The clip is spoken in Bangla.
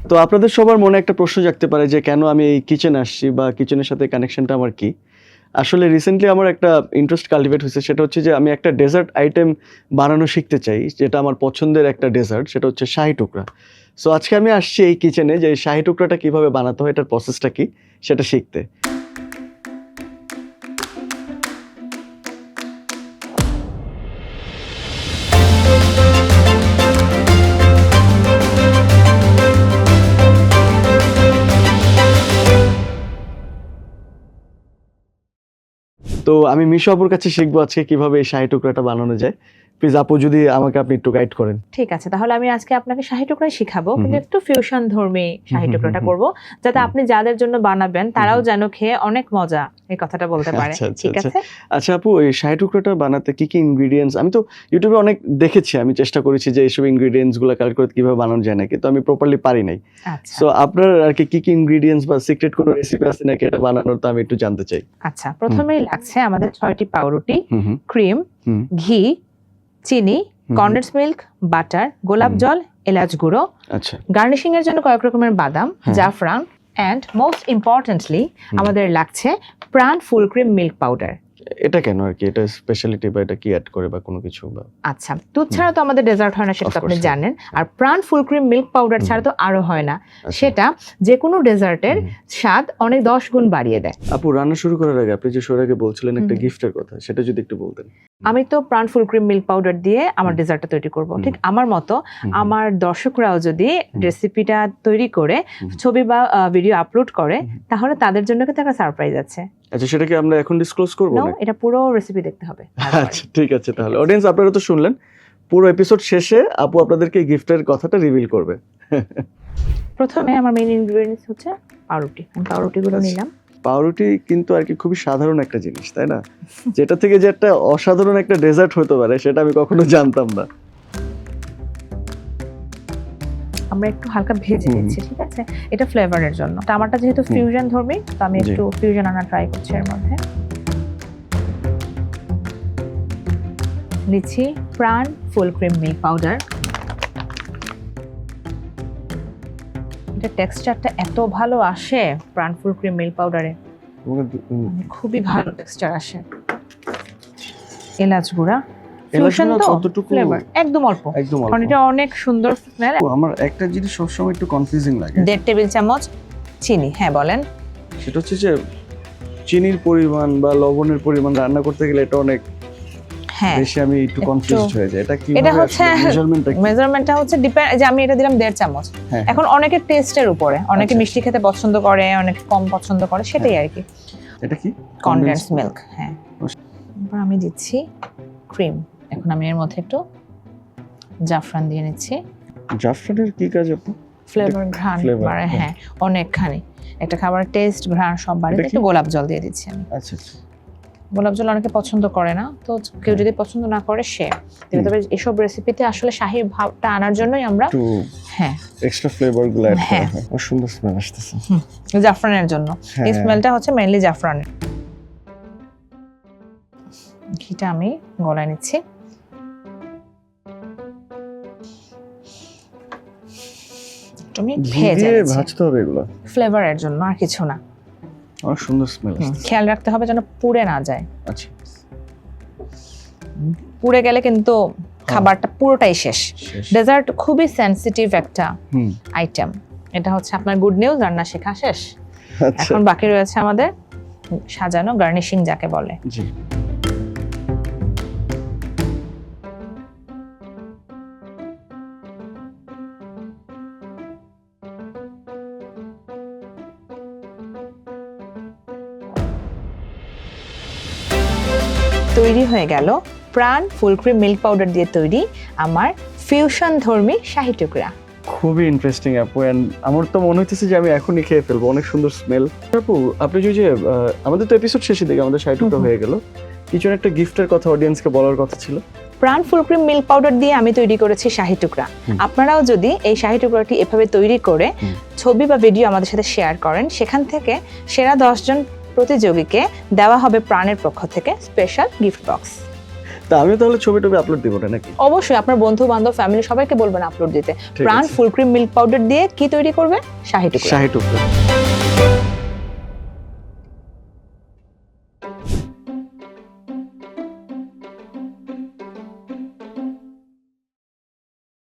তো আপনাদের সবার মনে একটা প্রশ্ন জাগতে পারে যে কেন আমি এই কিচেন আসছি বা কিচেনের সাথে কানেকশনটা আমার কি। আসলে রিসেন্টলি আমার একটা ইন্টারেস্ট কাল্টিভেট হয়েছে, সেটা হচ্ছে যে আমি একটা ডেজার্ট আইটেম বানানো শিখতে চাই, যেটা আমার পছন্দের একটা ডেজার্ট, সেটা হচ্ছে শাহি টুকরা। সো আজকে আমি আসছি এই কিচেনে যে এই শাহি টুকরাটা কিভাবে বানাতে হয়, এটার প্রসেসটা কি সেটা শিখতে। তো আমি মিশু আপুর কাছে শিখবো আজকে কিভাবে এই শাহি টুকরাটা বানানো যায়। প্লিজ আপু, যদি আমাকে আপনি একটু গাইড করেন। ঠিক আছে, তাহলে আমি আজকে আপনাকে শাহি টুকরাই শিখাবো, কিন্তু একটু ফিউশন ধর্মী শাহি টুকরাটা করব, যাতে আপনি যাদের জন্য বানাবেন তারাও যেন খেয়ে অনেক মজা এই কথাটা বলতে পারে। ঠিক আছে? আচ্ছা আপু, এই শাহি টুকরাটা বানাতে কি কি ইনগ্রেডিয়েন্টস, আমি তো ইউটিউবে অনেক দেখেছি, আমি চেষ্টা করেছি যে এইসব ইনগ্রেডিয়েন্টস গুলো কালেক্ট করে কিভাবে বানানো যায় নাকি, তো আমি প্রপারলি পারি নাই। সো আপনার আর কি কি ইনগ্রেডিয়েন্টস বা সিক্রেট কোনো রেসিপি আছে নাকি এটা বানানোর, তো আমি একটু জানতে চাই। আচ্ছা, প্রথমেই লাগছে আমাদের 6টি পাউরুটি, ক্রিম, ঘি, চিনি, কনডেন্স মিল্ক, বাটার, গোলাপ জল, এলাচ গুঁড়ো। আচ্ছা, গার্নিশিং এর জন্য কয়েক রকমের বাদাম, জাফরান, এন্ড মোস্ট ইম্পর্টেন্টলি আমাদের লাগছে প্রাণ ফুল ক্রিম মিল্ক পাউডার। এটা কেন আর কি, এটা স্পেশালিটি বা এটা কি অ্যাড করে বা কোনো কিছু বা? আচ্ছা, দুধ ছাড়া তো আমাদের ডেজার্ট হয় না, সেটা তো আপনি জানেন, আর প্রাণ ফুল ক্রিম মিল্ক পাউডার ছাড়া তো আরো হয় না। সেটা যে কোনো ডেজার্টের স্বাদ অনেক 10 গুণ বাড়িয়ে দেয়। আপু, রান্না শুরু করার আগে আপনি যে শুরু আগে বলছিলেন একটা গিফটের কথা, সেটা যদি একটু বলতেন। আমি তো প্রাণ ফুল ক্রিম মিল্ক পাউডার দিয়ে আমার ডেজার্টটা তৈরি করব, ঠিক আমার মতো আমার দর্শকরাও যদি রেসিপিটা তৈরি করে ছবি বা ভিডিও আপলোড করে, তাহলে তাদের জন্য কিন্তু একটা সারপ্রাইজ আছে। আচ্ছা, সেটা কি আমরা এখন ডিসক্লোজ করব না? এটা পুরো রেসিপি দেখতে হবে। আচ্ছা ঠিক আছে, তাহলে অডিয়েন্স আপনারা তো শুনলেন, পুরো এপিসোড শেষে আপু আপনাদেরকে গিফটের কথাটা রিভিল করবে। প্রথমে আমার মেইন ইনগ্রেডিয়েন্টস হচ্ছে পাউরুটি। আমি পাউরুটিগুলো নিলাম। পাউরুটি কিন্তু আর কি খুবই সাধারণ একটা জিনিস, তাই না? যেটা থেকে যে একটা অসাধারণ একটা ডেজার্ট হতে পারে সেটা আমি কখনো জানতাম না। আমরা একটু হালকা ভেজে নিচ্ছি, ঠিক আছে? এটা ফ্লেভারের জন্য। টমেটোটা যেহেতু ফিউশন ধর্মী, তো আমি একটু ফিউশন আনা ট্রাই করছি এর মধ্যে। নিচ্ছি প্রাণ ফুল ক্রিম মিল্ক পাউডার। এটা টেক্সচারটা এত ভালো আসে প্রাণ ফুল ক্রিম মিল্ক পাউডারে, খুবই ভালো টেক্সচার আসে। এলাচ গুঁড়া, ফিউশন তো ফ্লেভার একদম অল্প, কারণ এটা অনেক সুন্দর স্মেল। আমার একটা জিনিস সবসময় একটু কনফিউজিং লাগে। 1.5 টেবিল চামচ চিনি। হ্যাঁ বলেন। সেটা হচ্ছে যে চিনির পরিমাণ বা লবণের পরিমাণ রান্না করতে গেলে এটা অনেক বেশি, আমি একটু কনফিউজড হয়ে যাই। এটা কি এটা হচ্ছে মেজারমেন্টটা হচ্ছে ডিপেন্ড, যে আমি এটা দিলাম 1.5 চামচ। এখন অনেকের টেস্টের উপরে, অনেকে মিষ্টি খেতে পছন্দ করে, অনেকে কম পছন্দ করে, সেটাই আর কি। এটা কি কনডেন্স মিল্ক? হ্যাঁ। এবার আমি দিচ্ছি ক্রিম। এখন আমি এর মধ্যে একটু জাফরান দিয়ে নিচ্ছি। জাফরানের কি কাজ আপু? ফ্লেভার, ঘ্রাণ বাড়ে। হ্যাঁ, অনেকখানি একটা খাবারের টেস্ট, ঘ্রাণ সব বাড়ে। একটু গোলাপ জল দিয়ে দিচ্ছি আমি। আচ্ছা আচ্ছা। গোলাপ জল অনেকে পছন্দ করে না, তো কেউ যদি পছন্দ না করে সে দেবে। তবে এসব রেসিপিতে আসলে শাহী ভাবটা আনার জন্যই আমরা এক্সট্রা ফ্লেভার গুলো অ্যাড করা হয়। সুন্দর স্মেল আসতেছে জাফরানের জন্য। এই স্মেলটা হচ্ছে মেইনলি জাফরানের। ঘিটা আমি গলায় নিচ্ছি। তুমি ভেজে ভাজতে হবে এগুলো ফ্লেভারের জন্য, আর কিছু না। অনেক সুন্দর স্মেল আসছে। খেয়াল রাখতে হবে যেন পুড়ে না যায়। আচ্ছা, পুড়ে গেলে কিন্তু খাবারটা পুরোটাই শেষ। ডেজার্ট খুবই সেনসিটিভ একটা আইটেম। এটা হচ্ছে আপনার গুড নিউজ, রান্না শেখা শেষ। এখন বাকি রয়েছে আমাদের সাজানো, গার্নিশিং যাকে বলে। জি। তৈরি হয়ে গেল প্রাণ ফুল ক্রিম মিল্ক পাউডার দিয়ে তৈরি আমার ফিউশন ধর্মী শাহী টুকরা। খুবই ইন্টারেস্টিং আপু, এন্ড আমার তো মনে হচ্ছে যে আমি এখনই খেয়ে ফেলবো। অনেক সুন্দর স্মেল। আপু, আপনি যে আমাদের তো এপিসোড শেষে দিকে আমাদের শাহী টুকরা হয়ে গেল, কিছু একটা গিফটের কথা অডিয়েন্সকে বলার কথা ছিল। প্রাণ ফুল ক্রিম মিল্ক পাউডার দিয়ে আমি তৈরি করেছি শাহী টুকরা। আপনারাও যদি এই শাহী টুকরাটি এভাবে তৈরি করে ছবি বা ভিডিও আমাদের সাথে শেয়ার করেন, সেখান থেকে সেরা 10 জন প্রতিযোগীকে দেওয়া হবে প্রাণের পক্ষ থেকে স্পেশাল গিফট বক্স। তা আমি তাহলে ছবি টবি আপলোড দিব না নাকি? অবশ্যই আপনার বন্ধু বান্ধব ফ্যামিলি সবাইকে বলবেন আপলোড দিতে। ঠিক প্রাণ আছে। ফুল ক্রিম মিল্ক পাউডার দিয়ে কি তৈরি করবে? শাহী টুকরা। শাহী টুকরা।